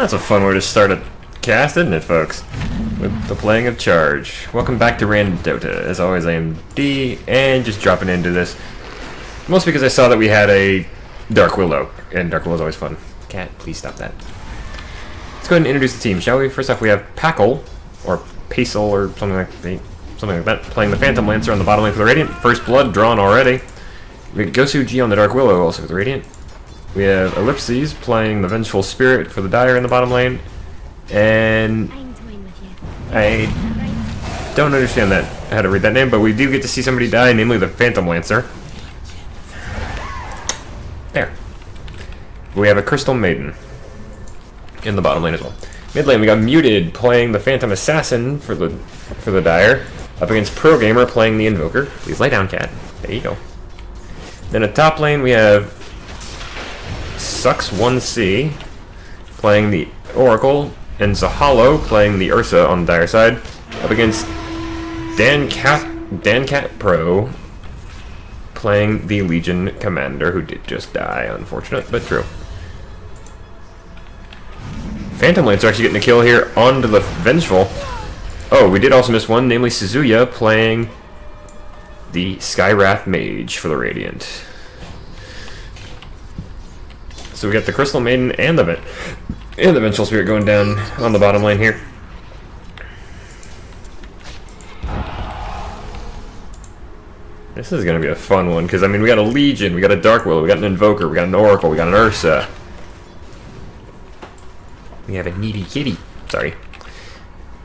That's a fun way to start a cast, isn't it, folks? With the playing of Charge. Welcome back to RanDOTA. As always, I am D, and just dropping into this. Mostly because I saw that we had a Dark Willow, and Dark Willow's always fun. Cat, please stop that. Let's go ahead and introduce the team, shall we? First off, we have Packle, or Pacel, or something like that, playing the Phantom Lancer on the bottom lane for the Radiant. First blood drawn already. We got Gosu G on the Dark Willow, also for the Radiant. We have Ellipses playing the Vengeful Spirit for the Dire in the bottom lane. And I don't understand that, how to read that name, but we do get to see somebody die, namely the Phantom Lancer. There. We have a Crystal Maiden in the bottom lane as well. Mid lane we got Muted playing the Phantom Assassin for the Dire, up against Pro Gamer playing the Invoker. Please lay down, cat. There you go. Then at top lane we have Sucks1C playing the Oracle, and Zahalo playing the Ursa on the Dire side, up against DanCat Pro playing the Legion Commander, who did just die, unfortunate, but true. Phantom Lancer actually getting a kill here onto the Vengeful. Oh, we did also miss one, namely Suzuya playing the Skywrath Mage for the Radiant. So we got the Crystal Maiden and the Vengeful Spirit going down on the bottom lane here. This is going to be a fun one, because, I mean, we got a Legion, we got a Dark Willow, we got an Invoker, we got an Oracle, we got an Ursa. We have a needy kitty. Sorry.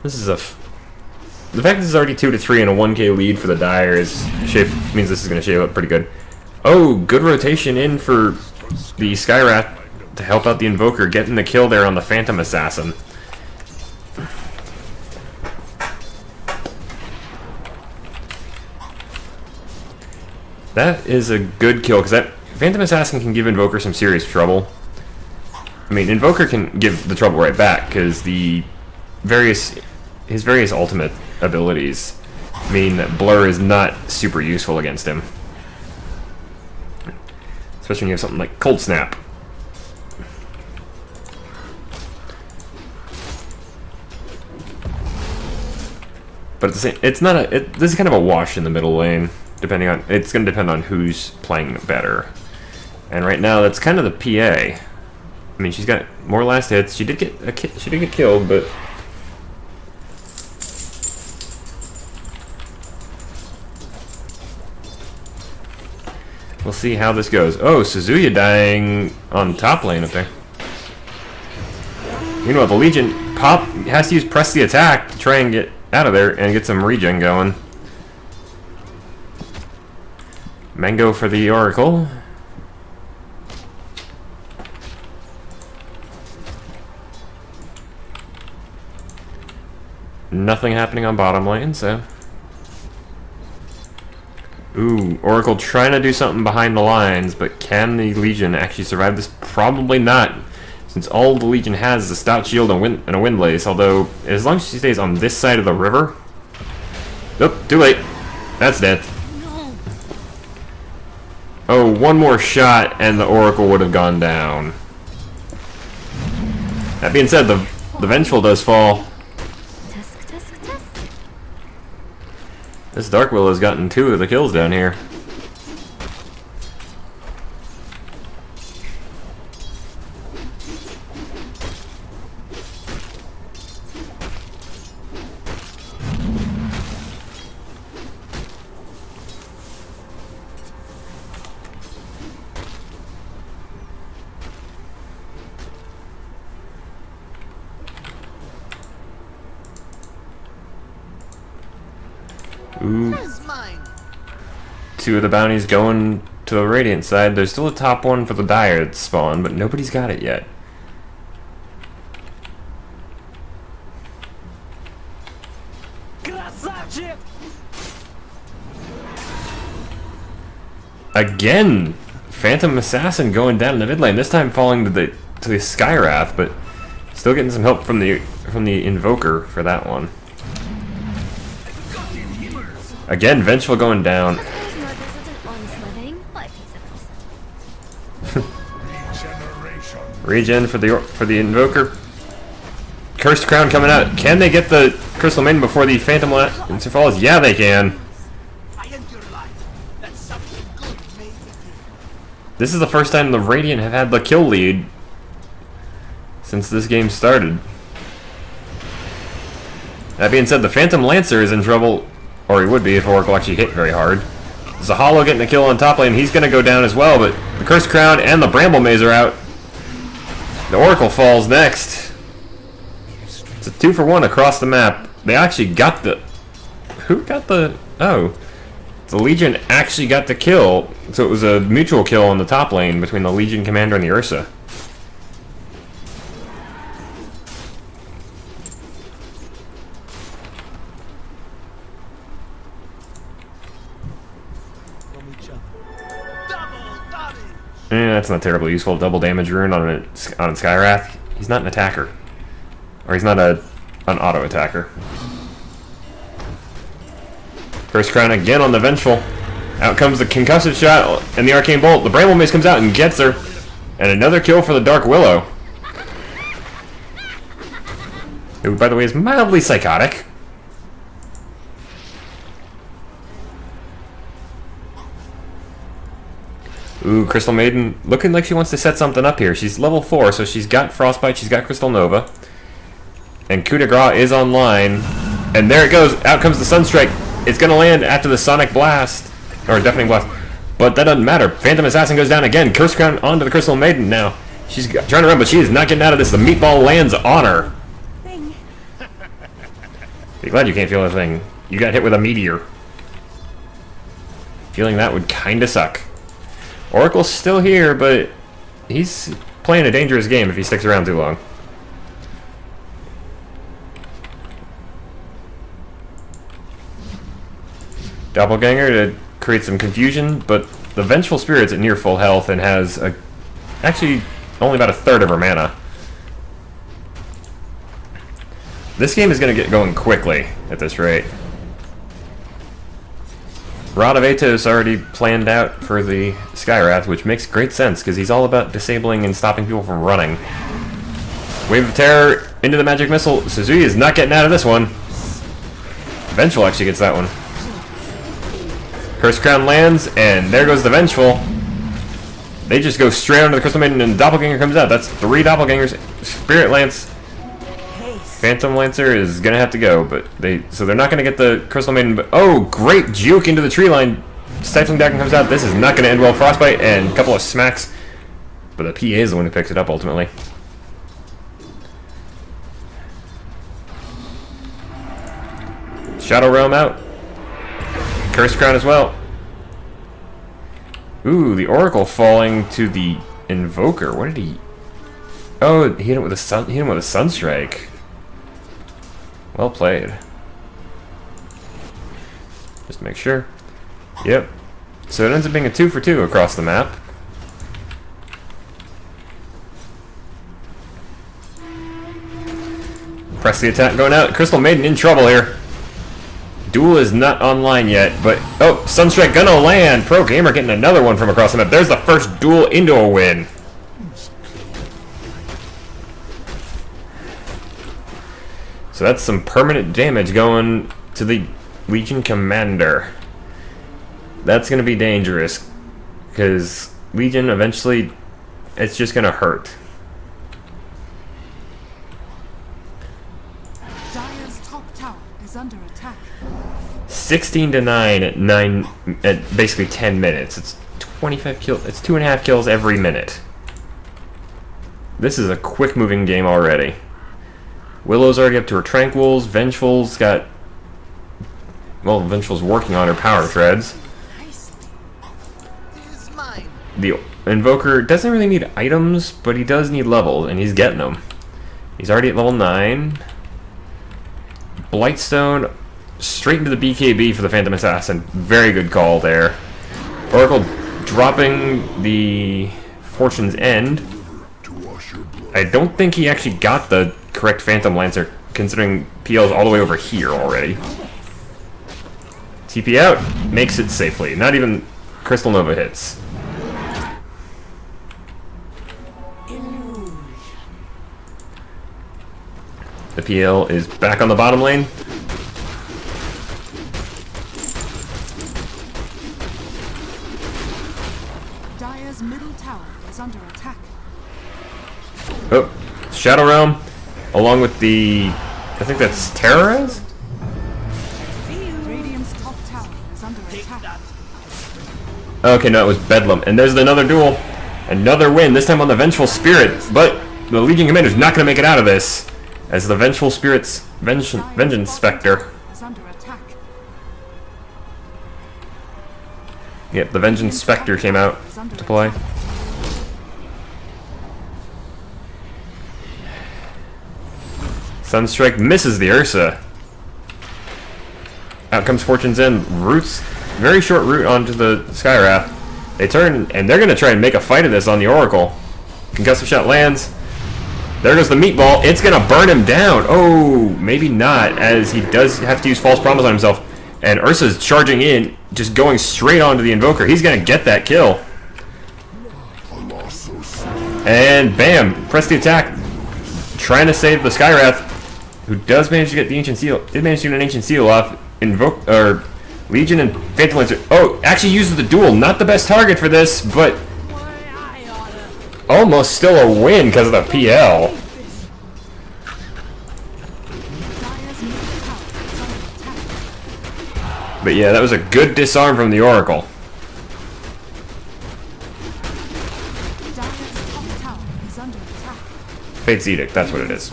This is the fact this is already 2-3 and a 1k lead for the Dire means this is going to shape up pretty good. Oh, good rotation in for the Skywrath to help out the Invoker, getting the kill there on the Phantom Assassin. That is a good kill, because that Phantom Assassin can give Invoker some serious trouble. I mean, Invoker can give the trouble right back, because his various ultimate abilities mean that Blur is not super useful against him. Especially when you have something like Cold Snap. But at the same, it's not a. This is kind of a wash in the middle lane. It's going to depend on who's playing better. And right now, that's kind of the PA. I mean, she's got more last hits. She did get killed, but we'll see how this goes. Oh, Suzuya dying on top lane up there. Meanwhile, the Legion has to use press the attack to try and get out of there and get some regen going. Mango for the Oracle. Nothing happening on bottom lane, so. Ooh, Oracle trying to do something behind the lines, but can the Legion actually survive this? Probably not, since all the Legion has is a stout shield and a windlace, although as long as she stays on this side of the river. Nope, too late. That's dead. Oh, one more shot and the Oracle would have gone down. That being said, the Vengeful does fall. This Dark Willow's gotten 2 of the kills down here. Ooh. 2 of the bounties going to the Radiant side. There's still a top one for the Dire spawn, but nobody's got it yet. Again, Phantom Assassin going down in the mid lane. This time falling to the Skywrath, but still getting some help from the Invoker for that one. Again, Vengeful going down. Regen for the Invoker. Cursed Crown coming out. Can they get the Crystal Maiden before the Phantom Lancer falls? Yeah, they can. This is the first time the Radiant have had the kill lead since this game started. That being said, the Phantom Lancer is in trouble, or he would be if Oracle actually hit very hard. There's a Hollow getting a kill on top lane. He's going to go down as well, but the Cursed Crown and the Bramble Maze are out. The Oracle falls next. It's a 2-for-1 across the map. They actually got the... Who got the... Oh. The Legion actually got the kill. So it was a mutual kill on the top lane between the Legion Commander and the Ursa. That's not terribly useful. Double damage rune on Skywrath. He's not an attacker. Or he's not an auto attacker. First Crown again on the Vengeful. Out comes the concussive shot and the Arcane Bolt. The Bramble Mace comes out and gets her. And another kill for the Dark Willow. Who, by the way, is mildly psychotic. Ooh, Crystal Maiden looking like she wants to set something up here. She's level 4, so she's got Frostbite, she's got Crystal Nova. And Coup de Grace is online. And there it goes. Out comes the Sunstrike. It's going to land after the Sonic Blast. Or Deafening Blast. But that doesn't matter. Phantom Assassin goes down again. Curse Crown onto the Crystal Maiden now. She's trying to run, but she is not getting out of this. The meatball lands on her. Be glad you can't feel a thing. You got hit with a meteor. Feeling that would kind of suck. Oracle's still here, but he's playing a dangerous game if he sticks around too long. Doppelganger to create some confusion, but the Vengeful Spirit's at near full health and has actually only about a third of her mana. This game is going to get going quickly at this rate. Rod of Atos already planned out for the Skywrath, which makes great sense because he's all about disabling and stopping people from running. Wave of Terror into the Magic Missile. Suzuki is not getting out of this one. Vengeful actually gets that one. Curse Crown lands, and there goes the Vengeful. They just go straight onto the Crystal Maiden, and Doppelganger comes out. That's 3 Doppelgangers. Spirit Lance. Phantom Lancer is gonna have to go, but they're not gonna get the Crystal Maiden. But oh, great juke into the tree line. Stifling Dagger comes out. This is not gonna end well. Frostbite and a couple of smacks, but the PA is the one who picks it up ultimately. Shadow Realm out. Curse Crown as well. Ooh, the Oracle falling to the Invoker. What did he? Oh, he hit him with a Sunstrike. Well played. Just make sure. Yep. So it ends up being a 2-for-2 across the map. Press the attack going out. Crystal Maiden in trouble here. Duel is not online yet, but oh, Sunstrike gonna land. Pro Gamer getting another one from across the map. There's the first duel into a win. So that's some permanent damage going to the Legion Commander. That's going to be dangerous, because Legion eventually, it's just going to hurt. Dire's top tower is under attack. 16-9 at basically 10 minutes. It's 25 kills. It's 2.5 kills every minute. This is a quick-moving game already. Willow's already up to her Tranquils. Vengeful's got... Well, Vengeful's working on her Power Treads. The Invoker doesn't really need items, but he does need levels, and he's getting them. He's already at level 9. Blightstone straight into the BKB for the Phantom Assassin. Very good call there. Oracle dropping the Fortune's End. I don't think he actually got the correct Phantom Lancer, considering PL's all the way over here already. TP out, makes it safely. Not even Crystal Nova hits. The PL is back on the bottom lane. Dire's middle tower is under attack. Oh, Shadow Realm, along with the, I think that's Terrorize? Radiant's top tower is under attack. Okay, no, it was Bedlam. And there's another duel. Another win, this time on the Vengeful Spirit. But the Legion Commander's not going to make it out of this, as the Vengeful Spirit's Vengeance Spectre. Is under attack. Yep, the Vengeance Spectre came out to play. Sunstrike misses the Ursa. Out comes Fortune's End. Roots, very short route onto the Skywrath. They turn, and they're going to try and make a fight of this on the Oracle. Concussive Shot lands. There goes the Meatball. It's going to burn him down. Oh, maybe not, as he does have to use False Promise on himself. And Ursa's charging in, just going straight onto the Invoker. He's going to get that kill. And bam, press the attack. Trying to save the Skywrath, who does manage to get the Ancient Seal. Did manage to get an Ancient Seal off. Legion and Phantom Lancer. Oh, actually uses the duel. Not the best target for this, but almost still a win because of the PL. But yeah, that was a good disarm from the Oracle. Fate's Edict, that's what it is.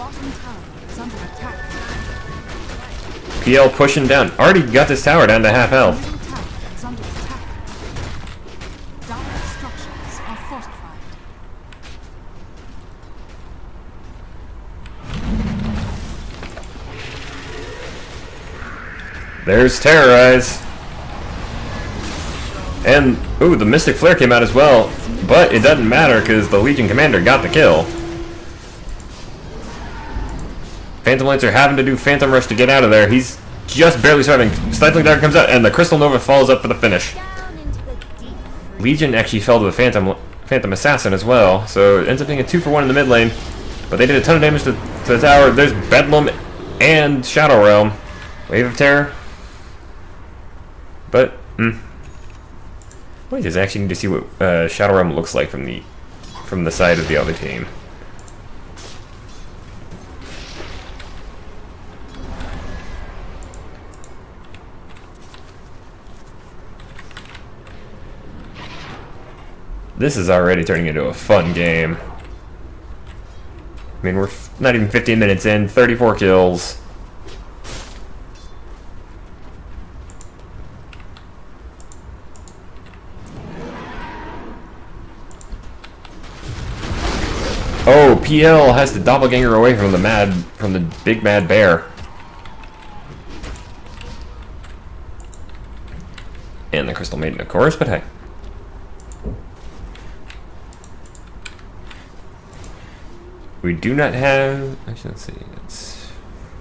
PL pushing down. Already got this tower down to half health. There's Terrorize. And, ooh, the Mystic Flare came out as well. But it doesn't matter because the Legion Commander got the kill. Phantom Lancer having to do Phantom Rush to get out of there. He's just barely surviving. Stifling Dagger comes out, and the Crystal Nova follows up for the finish. Legion actually fell to the Phantom Assassin as well, so it ends up being a 2-for-1 in the mid lane. But they did a ton of damage to the tower. There's Bedlam and Shadow Realm. Wave of Terror. But, wait, I actually need to see what Shadow Realm looks like from the side of the other team. This is already turning into a fun game. I mean, we're not even 15 minutes in, 34 kills. Oh, PL has to doppelganger away from the big mad bear. And the Crystal Maiden, of course, but hey. We do not have, actually, let's see, it's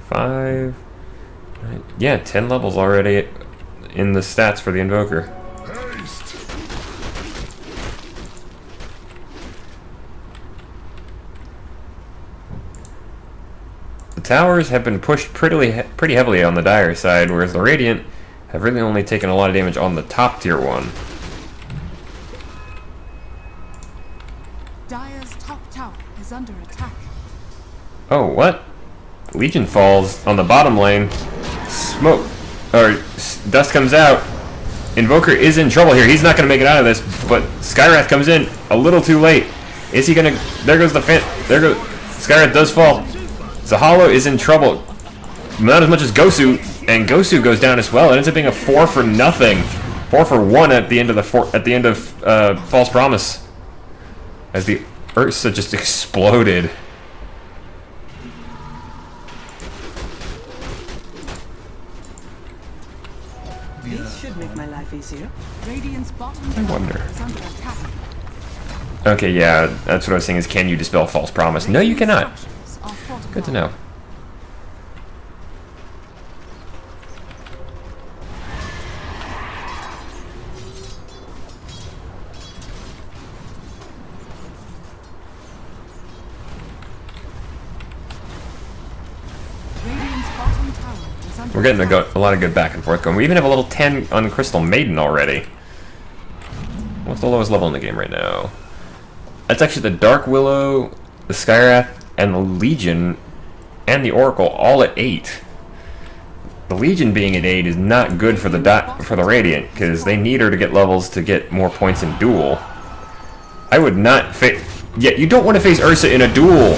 5, right, yeah, 10 levels already in the stats for the Invoker. The towers have been pushed pretty heavily on the Dire side, whereas the Radiant have really only taken a lot of damage on the top tier one. Dire's top tower is under attack. Oh, what? Legion falls on the bottom lane. Smoke, or dust comes out. Invoker is in trouble here. He's not going to make it out of this, but Skywrath comes in a little too late. Is he going to... There goes the fan... There goes... Skywrath does fall. Zahalo is in trouble. Not as much as Gosu, and Gosu goes down as well. It ends up being a 4-for-0. 4-for-1 at the end of False Promise. As the Ursa just exploded. This should make my life easier. Radiant's bottom I wonder. tower is under attack. Okay, yeah, that's what I was saying is, can you dispel False Promise? No, you cannot. Structures are fortified. Good to know. under We're getting attack. a lot of good back and forth going. We even have a level 10 on Crystal Maiden already. What's the lowest level in the game right now? That's actually the Dark Willow, the Skywrath, and the Legion, and the Oracle all at 8. The Legion being at 8 is not good for the Radiant, because they need her to get levels to get more points in duel. I would not face... Yeah, you don't want to face Ursa in a duel!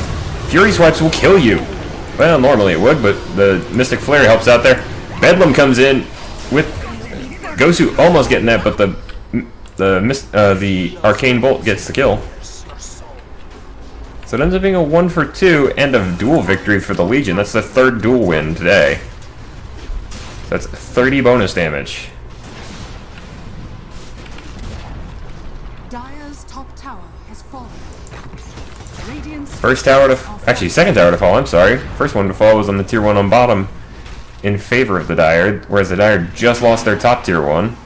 Fury Swipes will kill you! Well, normally it would, but the Mystic Flare helps out there. Bedlam comes in with Gosu almost getting that, but the Arcane Bolt gets the kill. So it ends up being a 1 for 2 and a duel victory for the Legion. That's the 3rd duel win today. That's 30 bonus damage. Dire's top tower has fallen. Radiant's First tower to... Actually, second tower to fall, I'm sorry. First one to fall was on the tier 1 on bottom in favor of the Dire, whereas the Dire just lost their top tier 1.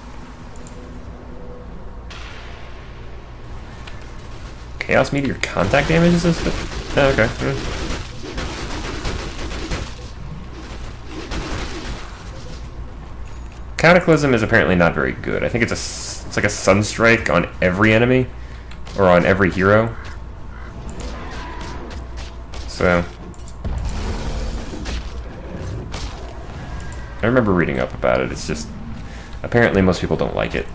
Chaos Meteor contact damage is this? Oh, okay. Cataclysm is apparently not very good. I think it's like a Sunstrike on every enemy, or on every hero. So I remember reading up about it. It's just apparently most people don't like it.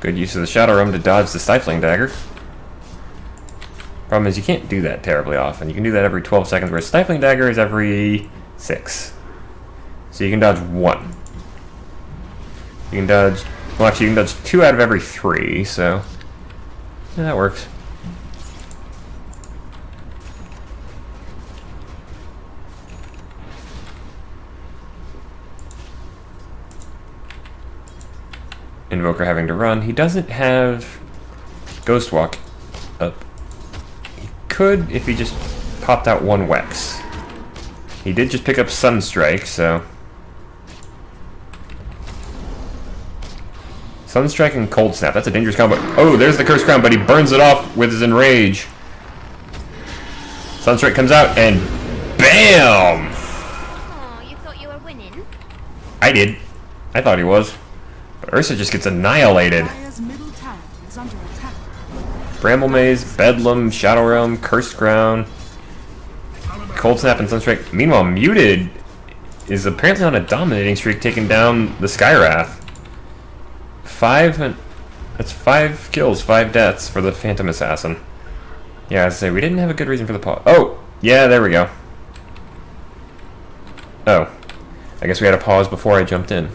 Good use of the Shadow Realm to dodge the Stifling Dagger. Problem is you can't do that terribly often. You can do that every 12 seconds, whereas Stifling Dagger is every 6. So you can dodge 1. You can dodge... Well, actually, you can dodge 2 out of every 3, so... Yeah, that works. Invoker having to run. He doesn't have Ghost Walk up. He could if he just popped out 1 Wex. He did just pick up Sunstrike, so... Sunstrike and Cold Snap. That's a dangerous combo. Oh, there's the Curse Crown, but he burns it off with his Enrage. Sunstrike comes out and... BAM! Oh, you thought you were winning? I did. I thought he was. But Ursa just gets annihilated. Dire's middle tower is under attack. Bramble Maze, Bedlam, Shadow Realm, Cursed Crown, Cold Snap, and Sunstrike. Meanwhile, Muted is apparently on a dominating streak, taking down the Skywrath. That's 5 kills, 5 deaths for the Phantom Assassin. Yeah, I say we didn't have a good reason for the pause. Oh, yeah, there we go. Oh, I guess we had a pause before I jumped in.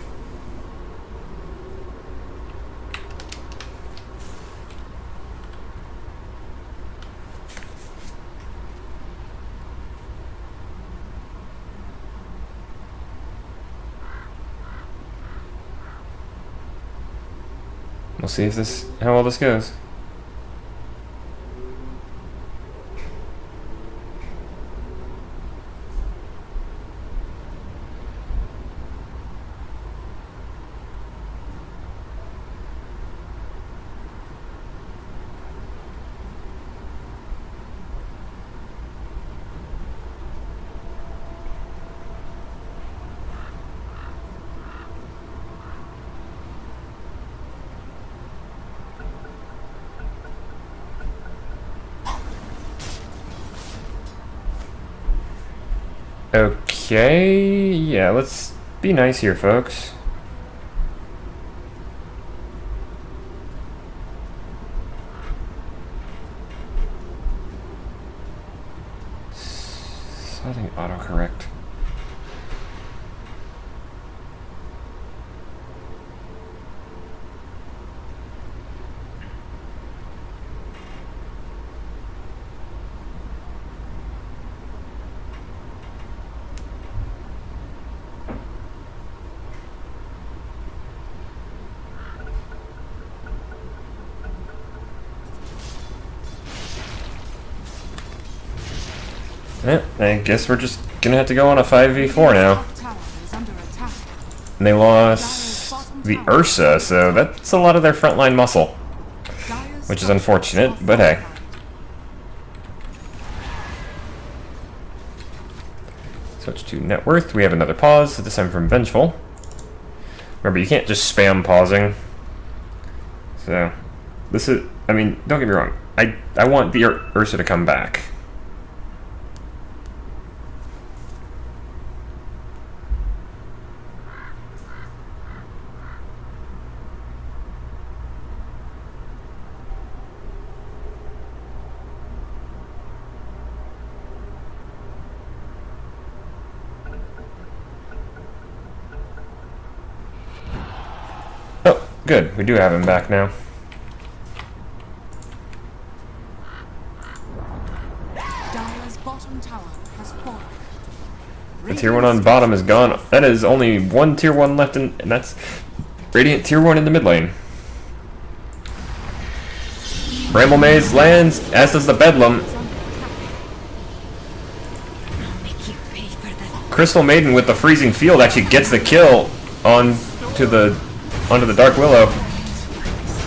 We'll see if how well this goes. Okay, yeah, let's be nice here, folks. Setting autocorrect. Yeah, I guess we're just gonna have to go on a 5v4 now. Top tower is under attack. And they lost the Ursa, so that's a lot of their frontline muscle. Which is unfortunate, but hey. Switch to net worth. We have another pause, this time from Vengeful. Remember, you can't just spam pausing. So, this is, I mean, don't get me wrong. I want the Ursa to come back. Oh, good. We do have him back now. The tier 1 on bottom is gone. That is only one tier 1 left, and that's Radiant tier 1 in the mid lane. Bramble Maze lands, as does the Bedlam. Crystal Maiden with the Freezing Field actually gets the kill onto the Dark Willow.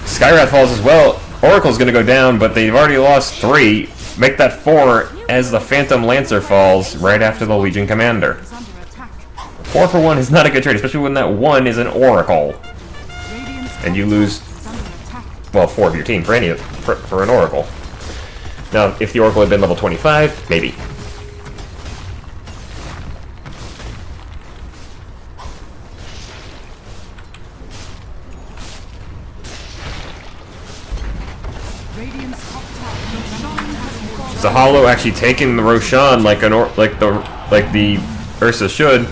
Skywrath falls as well. Oracle's going to go down, but they've already lost 3. Make that 4 as the Phantom Lancer falls right after the Legion Commander. 4 for 1 is not a good trade, especially when that 1 is an Oracle. And you lose, well, 4 of your team for an Oracle. Now, if the Oracle had been level 25, maybe. Is the Hollow actually taking the Roshan like the Ursa should?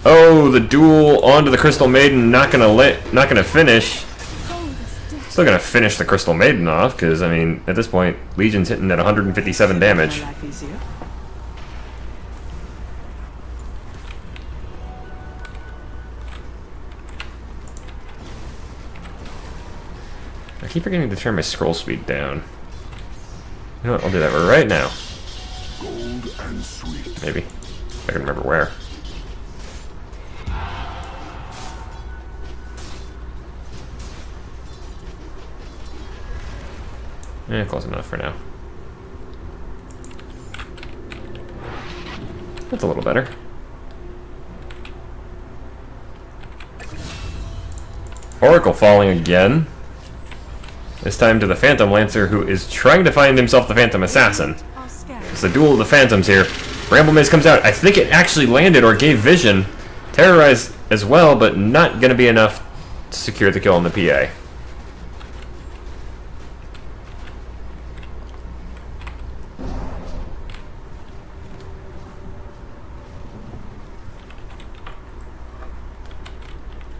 Oh, the duel onto the Crystal Maiden, not gonna finish. Still gonna finish the Crystal Maiden off, because I mean, at this point, Legion's hitting at 157 damage. I keep forgetting to turn my scroll speed down. You know what, I'll do that right now. Gold and sweet. Maybe. If I can remember where. Close enough for now. That's a little better. Oracle falling again. This time to the Phantom Lancer, who is trying to find himself the Phantom Assassin. It's the duel of the Phantoms here. Bramble Maze comes out. I think it actually landed or gave vision. Terrorize as well, but not going to be enough to secure the kill on the PA.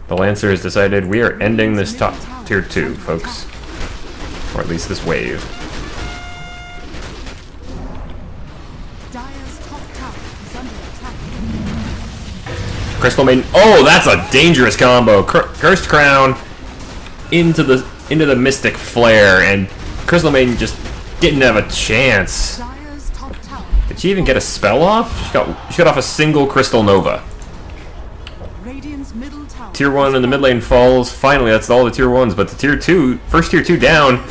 The Lancer has decided we are ending this top tier 2, folks. Or at least this wave. Crystal Maiden. Oh, that's a dangerous combo. Cursed Crown into the Mystic Flare, and Crystal Maiden just didn't have a chance. Did she even get a spell off? She got off a single Crystal Nova. Tier 1 in the mid lane falls. Finally, that's all the tier 1s, but the tier 2, first tier 2 down,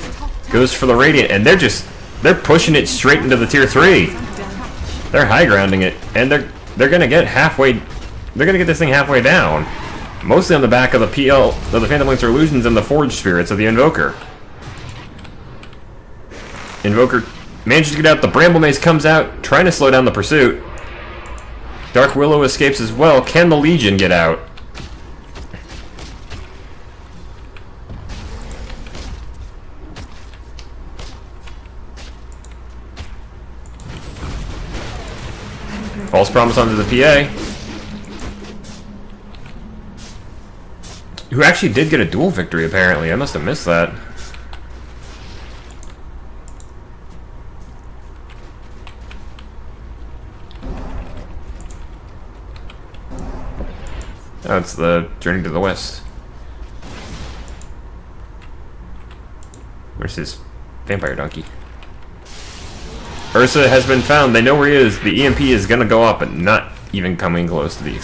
goes for the Radiant, and they're pushing it straight into the tier 3. They're high grounding it, and they're gonna get halfway. They're gonna get this thing halfway down, mostly on the back of the PL, of the Phantom Lancer Illusions and the Forged Spirits of the Invoker. Invoker manages to get out. The Bramble Maze comes out, trying to slow down the pursuit. Dark Willow escapes as well. Can the Legion get out? False promise onto the PA. Who actually did get a duel victory, apparently. I must have missed that. Oh, it's the Journey to the West. Where's his vampire donkey? Ursa has been found. They know where he is. The EMP is gonna go up, but not even coming close to the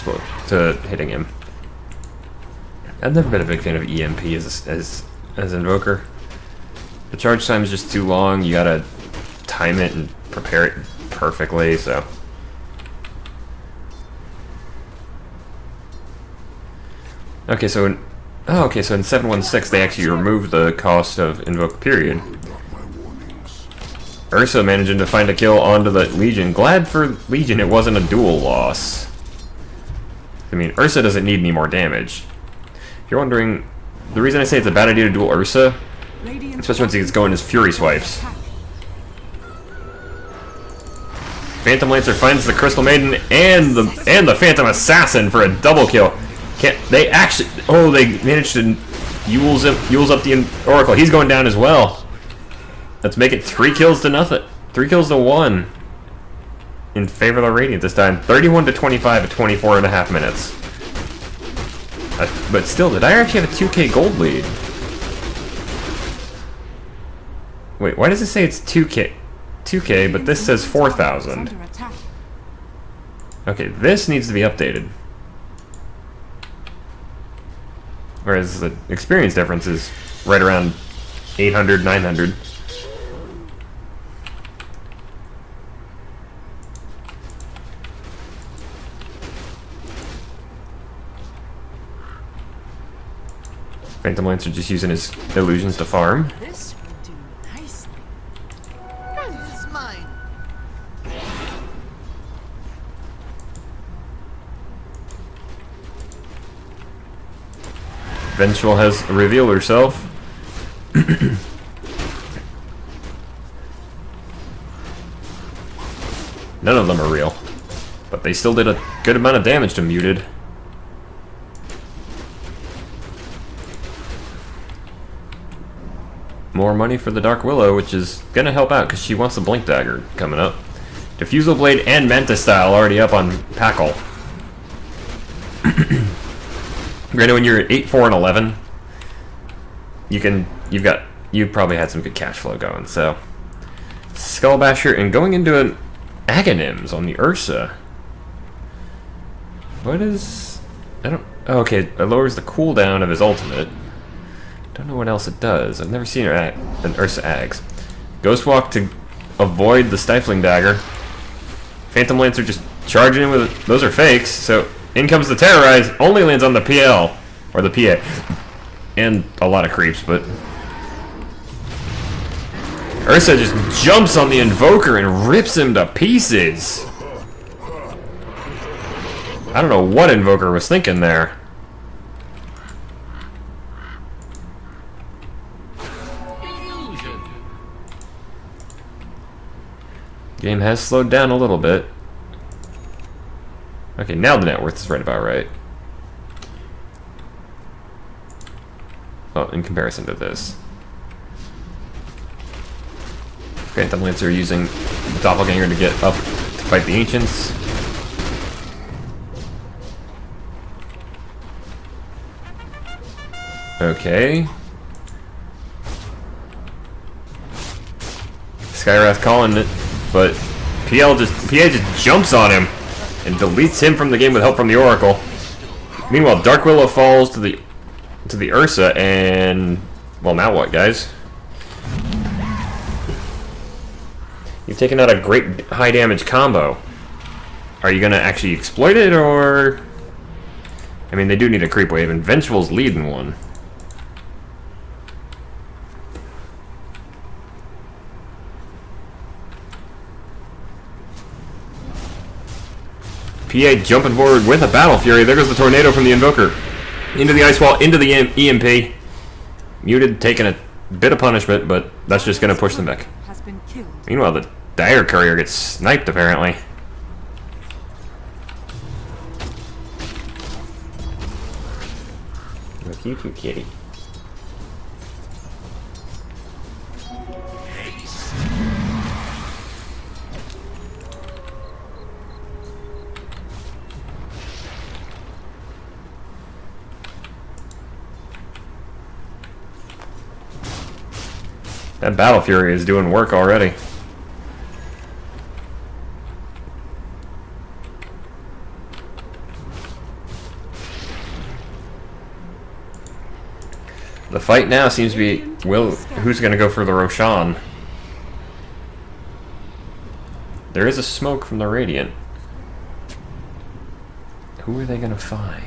to hitting him. I've never been a big fan of EMP as Invoker. The charge time is just too long. You gotta time it and prepare it perfectly, so. Okay, so in 716 they actually removed the cost of Invoke period. Ursa managing to find a kill onto the Legion. Glad for Legion it wasn't a dual loss. I mean, Ursa doesn't need any more damage. If you're wondering, the reason I say it's a bad idea to duel Ursa, especially once he gets going, is Fury swipes. Phantom Lancer finds the Crystal Maiden and the Phantom Assassin for a double kill. Can't they actually? Oh, they managed to Yules up the Oracle. He's going down as well. Let's make it 3 kills to nothing. 3 kills to 1 in favor of the Radiant this time. 31 to 25 at 24.5 minutes. But still, did I actually have a 2k gold lead? Wait, why does it say it's 2k? 2k, but this says 4,000. Okay, this needs to be updated. Whereas the experience difference is right around 800, 900. Phantom Lancer just using his illusions to farm. This will do nicely. This is mine. Vengeful has revealed herself. None of them are real, but they still did a good amount of damage to Muted. More money for the Dark Willow, which is gonna help out because she wants the Blink Dagger coming up. Diffusal Blade and Mantis Style already up on Packle. Granted, when you're at 8, 4, and 11, you probably had some good cash flow going. So, Skullbasher and going into an Aghanims on the Ursa. What is? I don't. Oh, okay, it lowers the cooldown of his ultimate. Don't know what else it does. I've never seen an Ursa Ags. Ghostwalk to avoid the Stifling Dagger. Phantom Lancer just charging in with it. Those are fakes, so in comes the Terrorize. Only lands on the PL, or the PA. And a lot of creeps, but... Ursa just jumps on the Invoker and rips him to pieces. I don't know what Invoker was thinking there. Game has slowed down a little bit. Okay, now the net worth is right about right. Well, in comparison to this. Phantom Lancer using the Doppelganger to get up to fight the Ancients. Okay. Skywrath calling it. But PA just jumps on him and deletes him from the game with help from the Oracle. Meanwhile, Dark Willow falls to the Ursa, and well, now what, guys? You've taken out a great high damage combo. Are you gonna actually exploit it, or? I mean, they do need a creep wave, and Vengeful's leading one. PA jumping forward with a Battle Fury. There goes the Tornado from the Invoker. Into the Ice Wall, into the EMP. Muted, taking a bit of punishment, but that's just going to push them back. Has been killed. Meanwhile, the Dagger Courier gets sniped, apparently. Look, you cute kitty. That Battle Fury is doing work already. The fight now seems to be who's going to go for the Roshan. There is a smoke from the Radiant. Who are they going to find?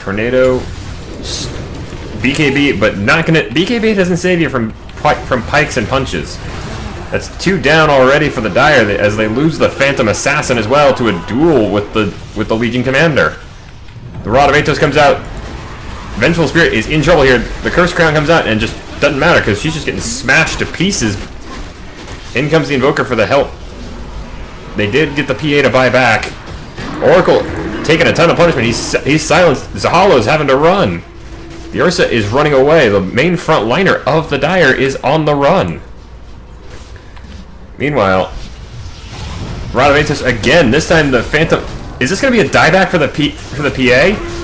Tornado, BKB, but not going to. BKB doesn't save you from pikes and punches. That's 2 down already for the Dire as they lose the Phantom Assassin as well to a duel with the Legion Commander. The Rod of Athos comes out. Vengeful Spirit is in trouble here. The Curse Crown comes out and just doesn't matter because she's just getting smashed to pieces. In comes the Invoker for the help. They did get the PA to buy back. Oracle taking a ton of punishment. He's silenced. Zahalo's having to run. The Ursa is running away. The main front liner of the Dire is on the run. Meanwhile, Rod of Athos again. This time the Phantom. Is this going to be a dieback for the PA?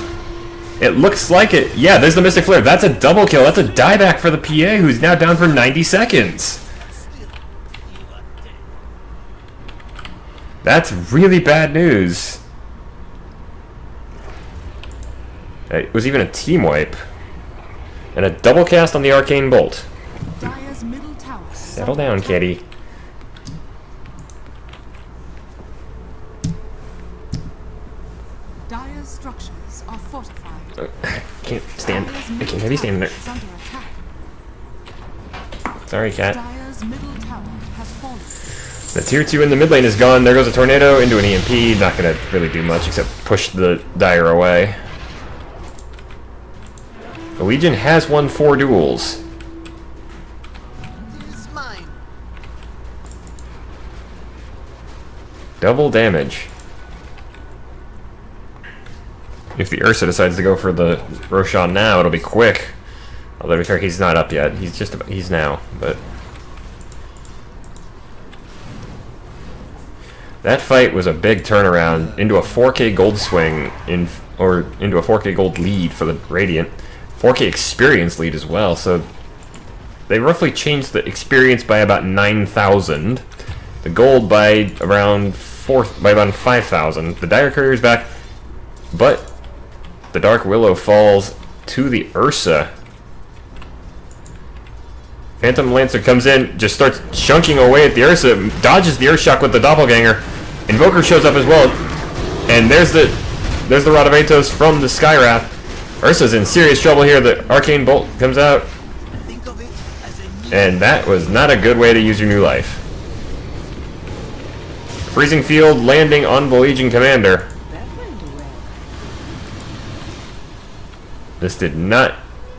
It looks like it. Yeah, there's the Mystic Flare. That's a double kill. That's a dieback for the PA, who's now down for 90 seconds. That's really bad news. It was even a team wipe. And a double cast on the Arcane Bolt. Dire's middle tower. Settle down, kitty. Dire's structures are fortified. I can't stand. Dire's I middle can't have you standing tower there. is under attack. Sorry, cat. Dire's middle tower has fallen. The tier 2 in the mid lane is gone. There goes a tornado into an EMP. Not going to really do much except push the Dire away. The Legion has won 4 duels. Double damage. If the Ursa decides to go for the Roshan now, it'll be quick. Although to be fair, he's not up yet. He's now, but that fight was a big turnaround into a 4K gold swing into a 4K gold lead for the Radiant. 4K experience lead as well, so they roughly changed the experience by about 9,000. The gold by around 5,000. The Dire Courier's back, but the Dark Willow falls to the Ursa. Phantom Lancer comes in, just starts chunking away at the Ursa, dodges the Earthshock with the Doppelganger. Invoker shows up as well, and there's the Rod of Athos from the Skywrath. Ursa's in serious trouble here. The Arcane Bolt comes out, and that was not a good way to use your new life. Freezing Field landing on the Legion Commander. This did not...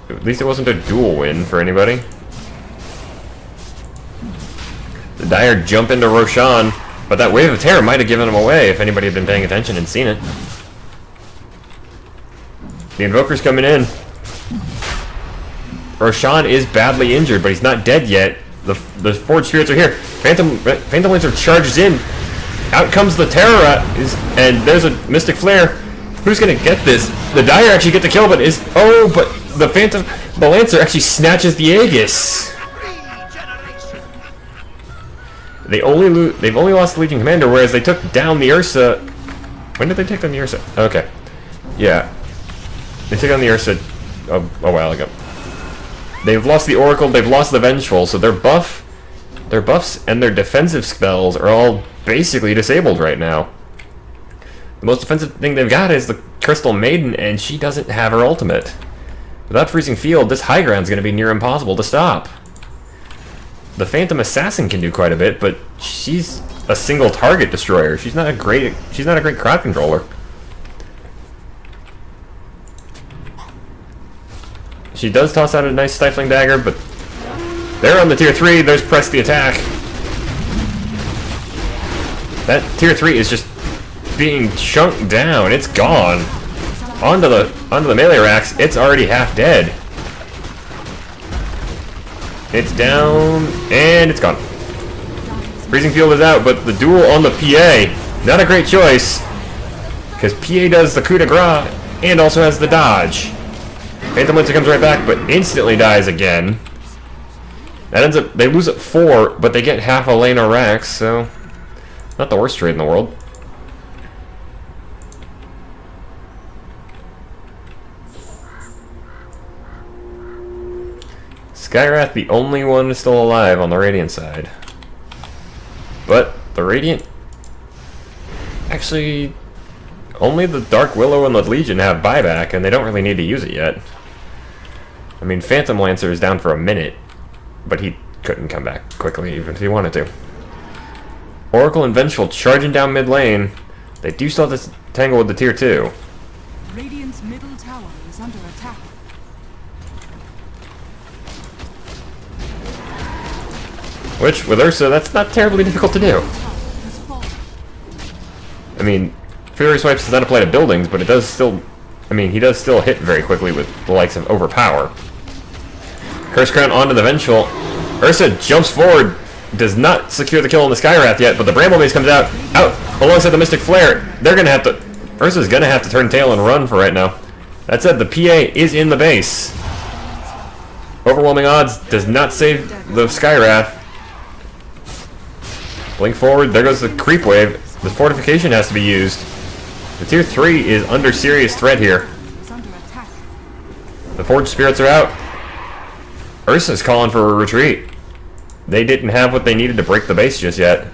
At least it wasn't a duel win for anybody. The Dire jump into Roshan, but that Wave of Terror might have given him away if anybody had been paying attention and seen it. The Invoker's coming in. Roshan is badly injured, but he's not dead yet. The Forged Spirits are here. Phantom Lancer charges in. Out comes the Terror, and there's a Mystic Flare. Who's gonna get this? The Dire actually get the kill, but but the Lancer actually snatches the Aegis. They've only lost the Legion Commander, whereas they took down the Ursa. When did they take down the Ursa? Okay, yeah, they took down the Ursa a while ago. They've lost the Oracle. They've lost the Vengeful, so their buffs and their defensive spells are all basically disabled right now. The most defensive thing they've got is the Crystal Maiden, and she doesn't have her ultimate. Without Freezing Field, this high ground's going to be near impossible to stop. The Phantom Assassin can do quite a bit, but she's a single target destroyer. She's not a great crowd controller. She does toss out a nice Stifling Dagger, but they're on the tier 3. There's Press the Attack. That tier 3 is just being chunked down. It's gone. Onto the melee racks. It's already half dead. It's down, and it's gone. Freezing Field is out, but the duel on the PA, not a great choice, because PA does the coup de grace and also has the dodge. Phantom Lancer comes right back, but instantly dies again. That ends up, they lose at 4, but they get half a lane of racks, so not the worst trade in the world. Skyrath, the only one still alive on the Radiant side. But the Radiant... Actually, only the Dark Willow and the Legion have buyback, and they don't really need to use it yet. I mean, Phantom Lancer is down for a minute, but he couldn't come back quickly, even if he wanted to. Oracle and Vengeful charging down mid lane. They do still have to tangle with the tier 2. Radiant's middle tower is under attack. Which, with Ursa, that's not terribly difficult to do. Tower has fallen. I mean, Fairies wipes does not apply to buildings, but it does still... I mean, he does still hit very quickly with the likes of Overpower. Curse Crown onto the Vengeful. Ursa jumps forward, does not secure the kill on the Skyrath yet, but the Bramble Maze comes out alongside the Mystic Flare. They're gonna have to... Ursa's gonna have to turn tail and run for right now. That said, the PA is in the base. Overwhelming odds does not save the Skyrath. Blink forward, there goes the creep wave. The fortification has to be used. The tier 3 is under serious threat here. Is under attack. The Forged Spirits are out. Ursa's calling for a retreat. They didn't have what they needed to break the base just yet.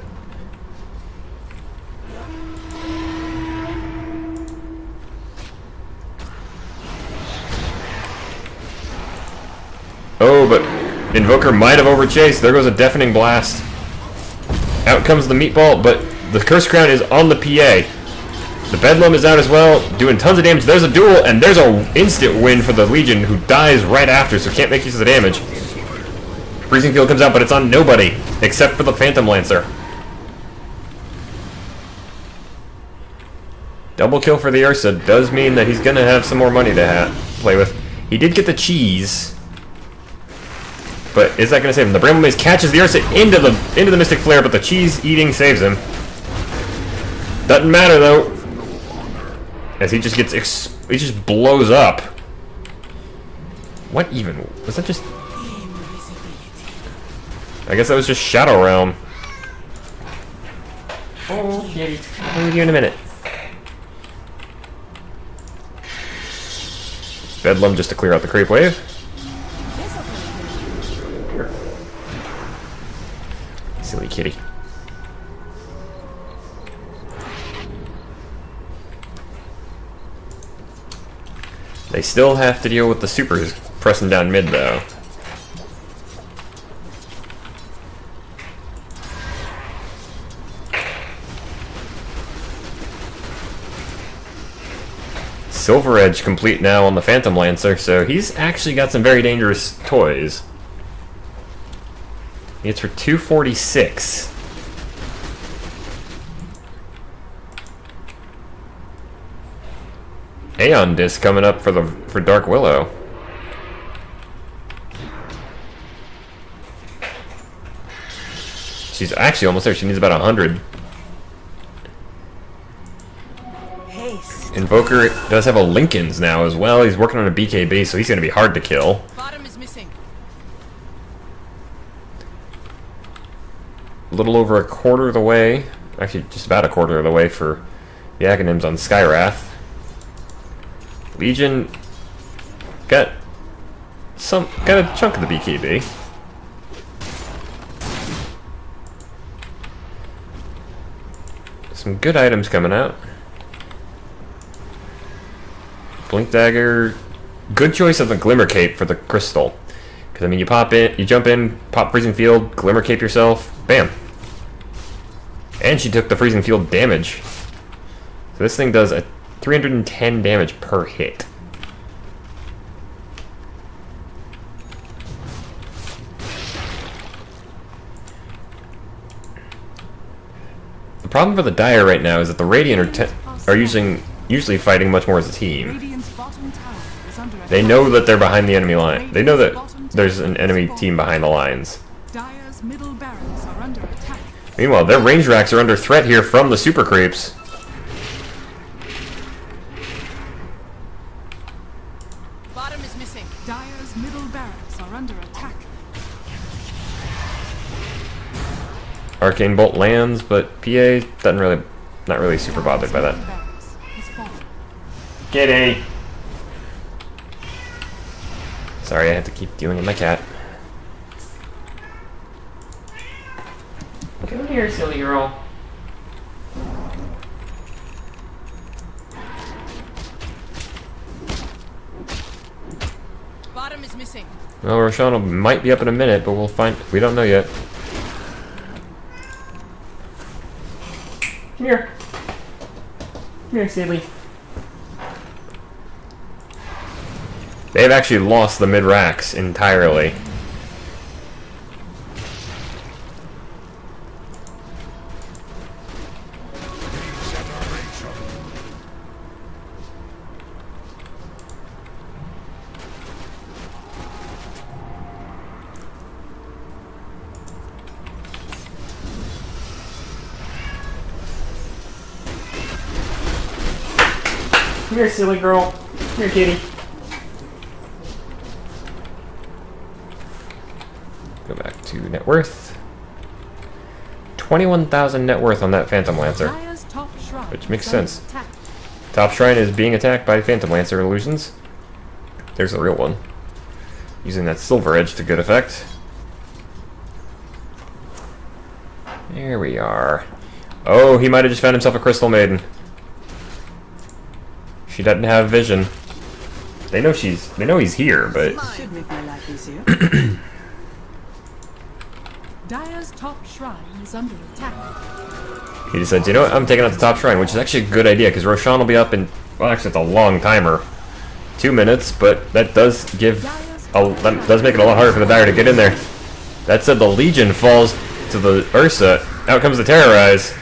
Oh, but Invoker might have overchased. There goes a Deafening Blast. Out comes the Meatball, but the Curse Crown is on the PA. The Bedlam is out as well, doing tons of damage. There's a duel, and there's an instant win for the Legion, who dies right after, so can't make use of the damage. Freezing Field comes out, but it's on nobody, except for the Phantom Lancer. Double kill for the Ursa does mean that he's going to have some more money to play with. He did get the cheese, but is that going to save him? The Bramble Maze catches the Ursa into the Mystic Flare, but the cheese eating saves him. Doesn't matter though, as he just gets he just blows up. What even was that? Just I guess that was just Shadow Realm. Oh, yeah, I'll leave you in a minute. Bedlam just to clear out the creep wave. Silly kitty. They still have to deal with the supers pressing down mid though. Silver Edge complete now on the Phantom Lancer, so he's actually got some very dangerous toys. He hits for 246. Aeon Disc coming up for Dark Willow. She's actually almost there. She needs about 100. Invoker does have a Lincoln's now as well. He's working on a BKB, so he's going to be hard to kill. Bottom is missing. A little over a quarter of the way. Actually, just about a quarter of the way for the Acronyms on Skyrath. Legion got a chunk of the BKB. Some good items coming out. Blink Dagger, good choice of the Glimmer Cape for the crystal. Because I mean, you jump in, pop Freezing Field, Glimmer Cape yourself, bam. And she took the Freezing Field damage. So this thing does a 310 damage per hit. The problem for the Dire right now is that the Radiant are usually fighting much more as a team. Radiant's bottom tower is under attack. They know that they're behind the enemy line. They know that there's an enemy team behind the lines. Dire's middle barracks are under attack. Meanwhile, their range racks are under threat here from the super creeps. Bottom is missing. Dire's middle barracks are under attack. Arcane Bolt lands, but PA not really super bothered by that. Barracks has fallen. Kitty! Sorry, I have to keep dealing with my cat. here, silly girl. Bottom is missing. Well, Roshan might be up in a minute, but we'll find. We don't know yet. Come here. Come here, silly. They've actually lost the mid-racks entirely. Come here, silly girl. Come here, kitty. Go back to net worth. 21,000 net worth on that Phantom Lancer, Dire's top shrine which makes is under sense. attack. Top Shrine is being attacked by Phantom Lancer illusions. There's the real one. Using that Silver Edge to good effect. There we are. Oh, he might have just found himself a Crystal Maiden. She doesn't have vision. They know he's here, but Should make my life easier. Dire's top shrine is under attack. he decides, you know what, I'm taking out the Top Shrine, which is actually a good idea, because Roshan will be up in, well, actually it's a long timer. 2 minutes, but that does that does make it a lot harder for the Dire to get in there. That said, the Legion falls to the Ursa. Out comes the Terrorize.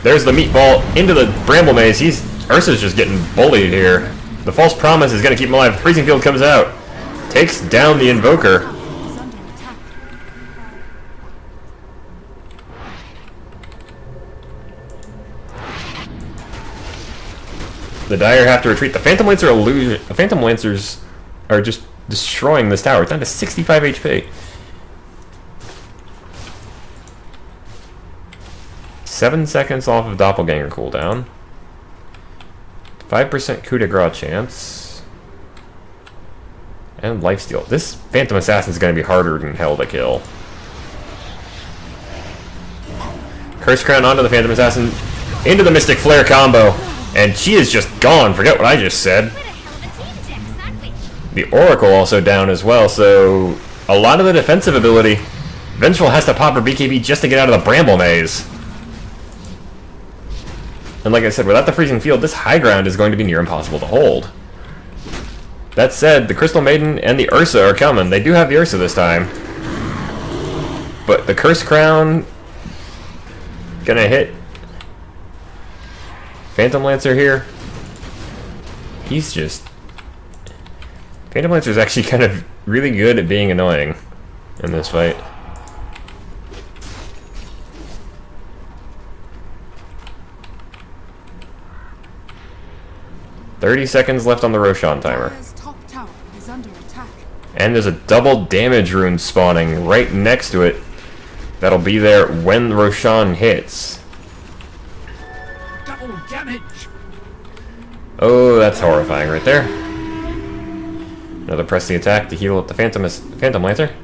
There's the meatball into the Bramble Maze. Ursa's just getting bullied here. The False Promise is going to keep him alive. Freezing Field comes out. Takes down the Invoker. Is under attack. The Dire have to retreat. The Phantom Lancers are just destroying this tower. It's down to 65 HP. 7 seconds off of Doppelganger cooldown. 5% coup de grace chance. And lifesteal. This Phantom Assassin is going to be harder than hell to kill. Curse Crown onto the Phantom Assassin. Into the Mystic Flare combo. And she is just gone. Forget what I just said. We're a hell of a team, Jax, aren't we? The Oracle also down as well, so a lot of the defensive ability. Vengeful has to pop her BKB just to get out of the Bramble Maze. And like I said, without the Freezing Field, this high ground is going to be near impossible to hold. That said, the Crystal Maiden and the Ursa are coming. They do have the Ursa this time. But the Curse Crown gonna hit. Phantom Lancer here. He's just... Phantom Lancer is actually kind of really good at being annoying in this fight. "30 seconds left on the Roshan timer. Dire's top tower is under attack. And there's a double damage rune spawning right next to it. That'll be there when Roshan hits. Double damage. Oh, that's horrifying right there. Another press the attack to heal up the Phantom Lancer.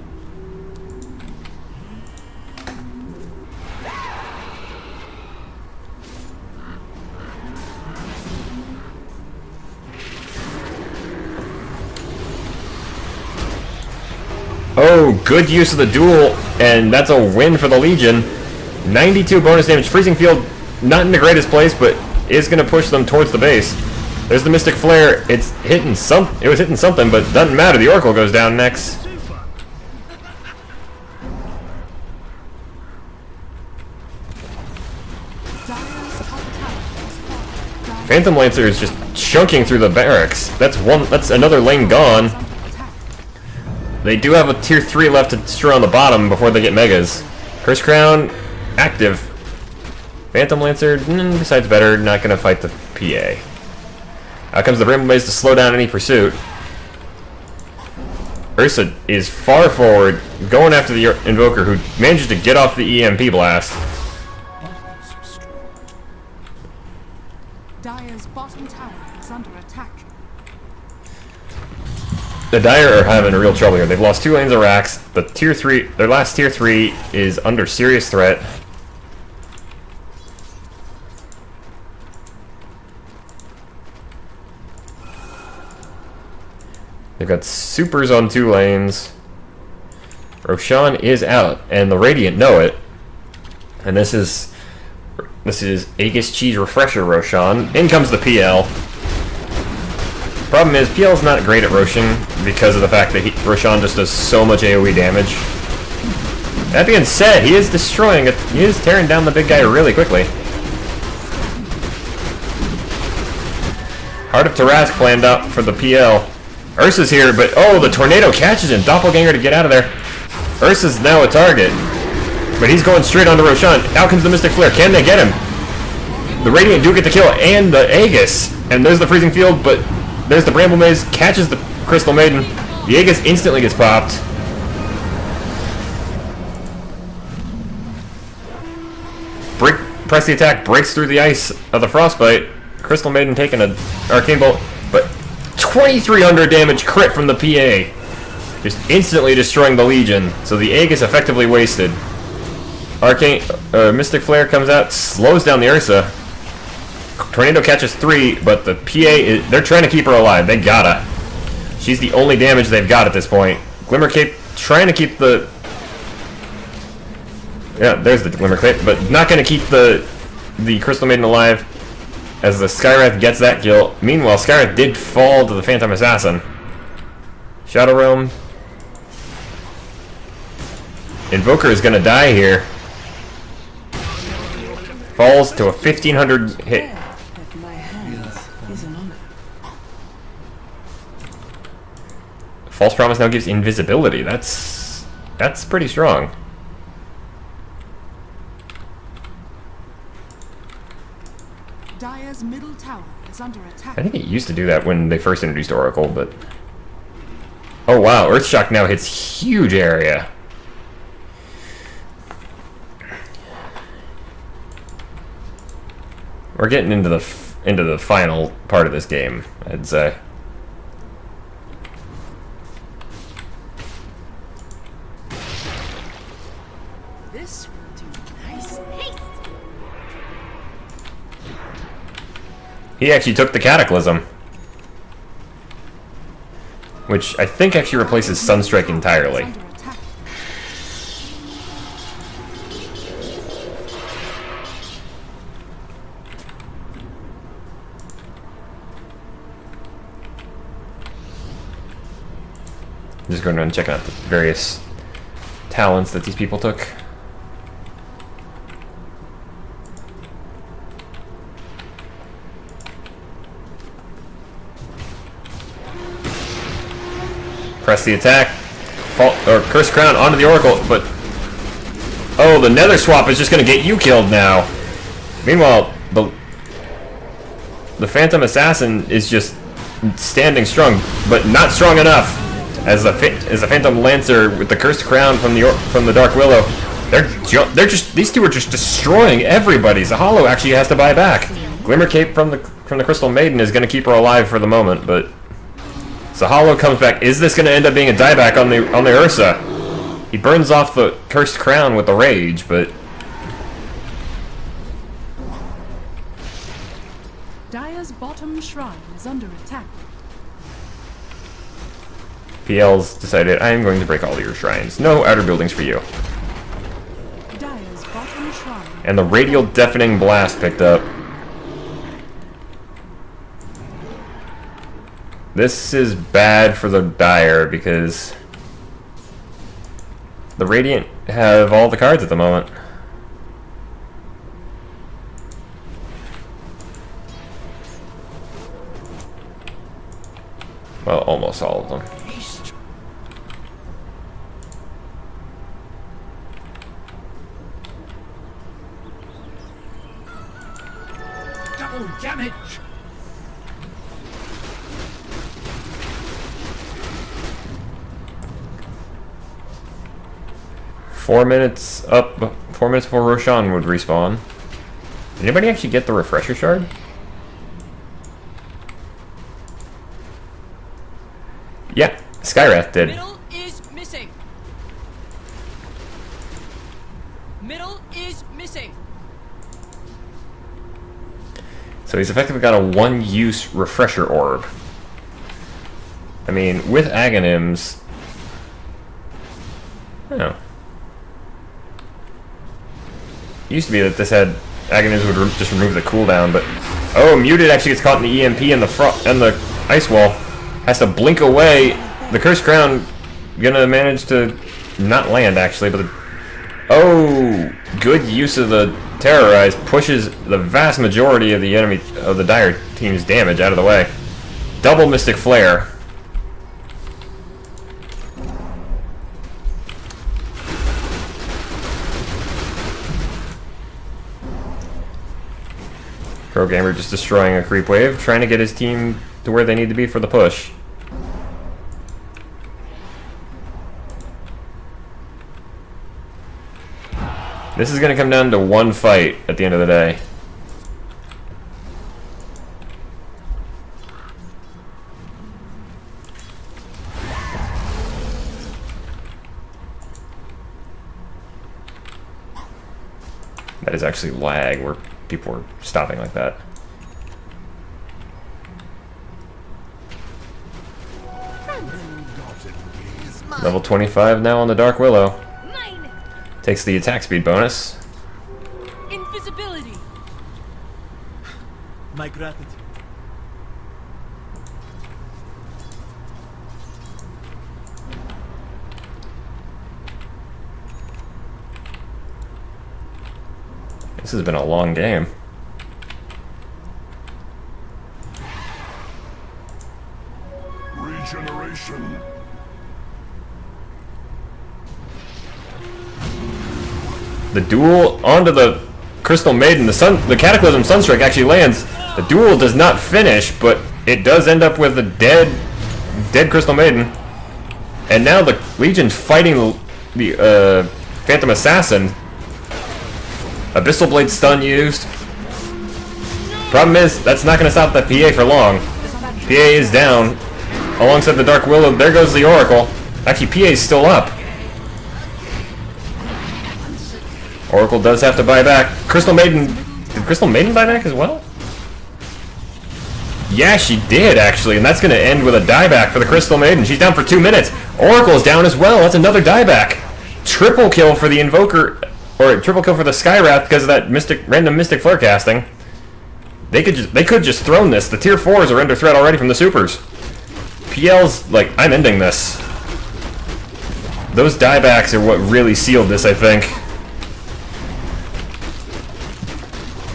Oh, good use of the duel, and that's a win for the Legion. 92 bonus damage. Freezing Field, not in the greatest place, but is going to push them towards the base. There's the Mystic Flare. It was hitting something, but doesn't matter. The Oracle goes down next. Dire's top tower has fallen. Phantom Lancer is just chunking through the barracks. That's another lane gone. Is under attack. They do have a tier 3 left to destroy on the bottom before they get megas. Curse Crown, active. Phantom Lancer, besides better, not going to fight the PA. Out comes the Bramble Maze to slow down any pursuit. Ursa is far forward, going after the Invoker, who manages to get off the EMP blast. Dire's bottom tower is under attack. The Dire are having real trouble here. They've lost 2 lanes of racks. Their last tier 3 is under serious threat. They've got supers on 2 lanes. Roshan is out, and the Radiant know it. And this is Aegis Cheese Refresher Roshan. In comes the PL. Problem is, PL's not great at Roshan because of the fact that Roshan just does so much AoE damage. That being said, he is destroying it. He is tearing down the big guy really quickly. Heart of Tarask planned out for the PL. Ursa's here, but oh, the tornado catches him. Doppelganger to get out of there. Ursa's now a target, but he's going straight onto Roshan. Out comes the Mystic Flare. Can they get him? The Radiant do get the kill and the Aegis. And there's the Freezing Field, but there's the Bramble Maze. Catches the Crystal Maiden. The Aegis instantly gets popped. Press the attack, breaks through the ice of the Frostbite. Crystal Maiden taking an Arcane Bolt, but 2,300 damage crit from the PA. Just instantly destroying the Legion, so the Aegis effectively wasted. Mystic Flare comes out, slows down the Ursa. Tornado catches 3, but the PA, they're trying to keep her alive. They gotta. She's the only damage they've got at this point. Glimmer Cape trying to keep the... Yeah, there's the Glimmer Cape, but not going to keep the Crystal Maiden alive as the Skywrath gets that kill. Meanwhile, Skywrath did fall to the Phantom Assassin. Shadow Realm. Invoker is going to die here. Falls to a 1,500 hit. False Promise now gives invisibility. That's pretty strong. Dire's middle tower is under attack. I think it used to do that when they first introduced Oracle, but... Oh wow, Earthshock now hits huge area. We're getting into the final part of this game, I'd say. This will do nice. He actually took the Cataclysm, which I think actually replaces Sunstrike entirely. Under attack. Just going around and checking out the various talents that these people took. Press the attack. Curse Crown onto the Oracle, but... Oh, the Nether Swap is just going to get you killed now. Meanwhile, the Phantom Assassin is just standing strong, but not strong enough. As the Phantom Lancer with the Cursed Crown from the Dark Willow, these two are just destroying everybody. Zahalo actually has to buy back. Glimmer Cape from the Crystal Maiden is going to keep her alive for the moment, but Zahalo comes back. Is this going to end up being a dieback on the Ursa? He burns off the Cursed Crown with the Rage, but Dire's bottom shrine is under attack. PL's decided, I am going to break all your shrines. No outer buildings for you. Dire's bottom shrine. And the Radial Deafening Blast picked up. This is bad for the Dire because the Radiant have all the cards at the moment. Well, almost all of them. Double damage! Four minutes before Roshan would respawn. Did anybody actually get the refresher shard? Yeah, Skywrath did. Middle is missing. Middle is missing. So he's effectively got a one-use refresher orb. I mean, with Aghanims... Oh. It used to be that this had... Aghanims would just remove the cooldown, but... Oh, Muted actually gets caught in the EMP in the front and the ice wall. Has to blink away. The Cursed Crown gonna manage to not land, actually, but... Oh! Good use of the Terrorize pushes the vast majority of the enemy of the Dire team's damage out of the way. Double Mystic Flare. Pro Gamer just destroying a creep wave, trying to get his team to where they need to be for the push. This is going to come down to one fight at the end of the day. That is actually lag where people are stopping like that. Level 25 now on the Dark Willow. Takes the attack speed bonus. Invisibility. My gratitude. This has been a long game. Regeneration. The duel onto the Crystal Maiden. The Cataclysm Sunstrike actually lands. The duel does not finish, but it does end up with a dead Crystal Maiden. And now the Legion's fighting the Phantom Assassin. Abyssal Blade stun used. Problem is, that's not going to stop the PA for long. PA is down. Alongside the Dark Willow, there goes the Oracle. Actually, PA is still up. Oracle does have to buy back. Crystal Maiden... Did Crystal Maiden buy back as well? Yeah, she did, actually. And that's going to end with a dieback for the Crystal Maiden. She's down for 2 minutes. Oracle's down as well. That's another dieback. Triple kill for the Invoker... Or triple kill for the Skywrath because of that random Mystic Flare casting. They could just thrown this. The tier 4s are under threat already from the supers. PL's like, I'm ending this. Those diebacks are what really sealed this, I think.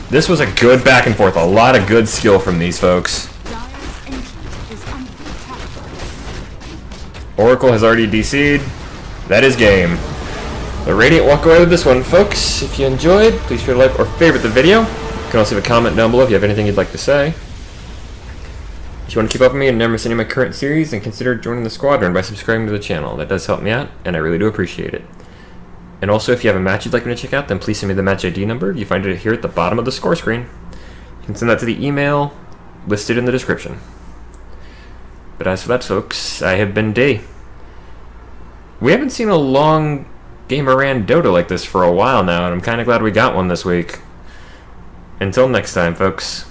This was a good back and forth. A lot of good skill from these folks. Oracle has already DC'd. That is game. The Radiant walk away with this one, folks. If you enjoyed, please feel like or favorite the video. You can also leave a comment down below if you have anything you'd like to say. If you want to keep up with me and never miss any of my current series, then consider joining the squadron by subscribing to the channel. That does help me out, and I really do appreciate it. And also, if you have a match you'd like me to check out, then please send me the match ID number. You find it here at the bottom of the score screen. You can send that to the email listed in the description. But as for that, folks, I have been D. We haven't seen a long game of RanDOTA like this for a while now, and I'm kind of glad we got one this week. Until next time, folks.